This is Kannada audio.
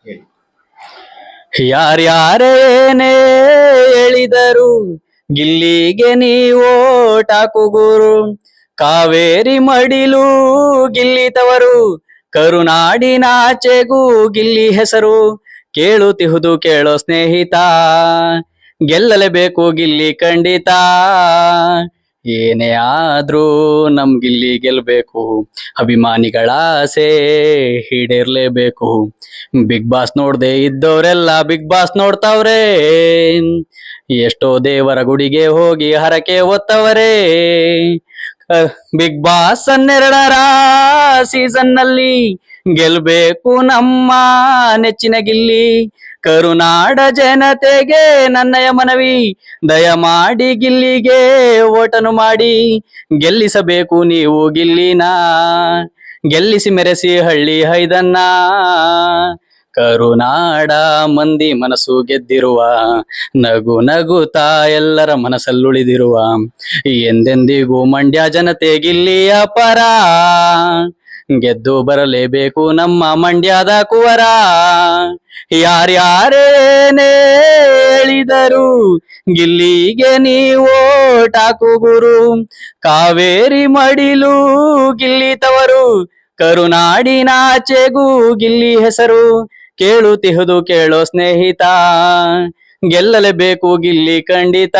ಹೇಳಿ. ಯಾರ್ಯಾರೇನೇ ಹೇಳಿದರು ಗಿಲ್ಲಿಗೆ ನೀವೋಟಾಕು ಗುರು. ಕಾವೇರಿ ಮಡಿಲು ಗಿಲ್ಲಿ ತವರು, ಕರುನಾಡಿನಾಚೆಗೂ ಗಿಲ್ಲಿ ಹೆಸರು. ಕೇಳುತ್ತಿಹುದು ಕೇಳೋ ಸ್ನೇಹಿತ, ಗೆಲ್ಲಲೇಬೇಕು ಗಿಲ್ಲಿ ಖಂಡಿತ. ಏನೇ ಆದ್ರೂ ನಮ್ ಗಿಲ್ಲಿ ಗೆಲ್ಬೇಕು, ಅಭಿಮಾನಿಗಳ ಆಸೆ ಈಡೇರ್ಲೇಬೇಕು. ಬಿಗ್ ಬಾಸ್ ನೋಡ್ದೆ ಇದ್ದವರೆಲ್ಲ ಬಿಗ್ ಬಾಸ್ ನೋಡ್ತಾವ್ರೆ, ಎಷ್ಟೋ ದೇವರ ಗುಡಿಗೆ ಹೋಗಿ ಹರಕೆ ಹೊತ್ತವರೇ. ಬಿಗ್ ಬಾಸ್ 12ರ ಸೀಸನ್ ನಲ್ಲಿ ಗೆಲ್ಬೇಕು ನಮ್ಮ ನೆಚ್ಚಿನ ಗಿಲ್ಲಿ. ಕರುನಾಡ ಜನತೆಗೆ ನನ್ನಯ ಮನವಿ, ದಯಮಾಡಿ ಗಿಲ್ಲಿಗೆ ಓಟನು ಮಾಡಿ. ಗೆಲ್ಲಿಸಬೇಕು ನೀವು ಗಿಲ್ಲಿನ, ಗೆಲ್ಲಿಸಿ ಮೆರೆಸಿ ಹಳ್ಳಿ ಹೈದನ್ನ. ಕರುನಾಡ ಮಂದಿ ಮನಸ್ಸು ಗೆದ್ದಿರುವ, ನಗು ನಗುತ್ತಾ ಎಲ್ಲರ ಮನಸ್ಸಲ್ಲುಳಿದಿರುವ, ಎಂದೆಂದಿಗೂ ಮಂಡ್ಯ ಜನತೆ ಗಿಲ್ಲಿಯ ಪರ. ಗೆದ್ದು ಬರಲೇಬೇಕು ನಮ್ಮ ಮಂಡ್ಯದ ಕುವರ. ಯಾರ್ಯಾರೇನೇ ಹೇಳಿದರು ಗಿಲ್ಲಿಗೆ ನೀವೋಟಾಕು ಗುರು. ಕಾವೇರಿ ಮಡಿಲು ಗಿಲ್ಲಿ ತವರು, ಕರುನಾಡಿನಾಚೆಗೂ ಗಿಲ್ಲಿ ಹೆಸರು. ಕೇಳುತ್ತಿಹುದು ಕೇಳೋ ಸ್ನೇಹಿತ, ಗೆಲ್ಲಲೇಬೇಕು ಗಿಲ್ಲಿ ಖಂಡಿತ.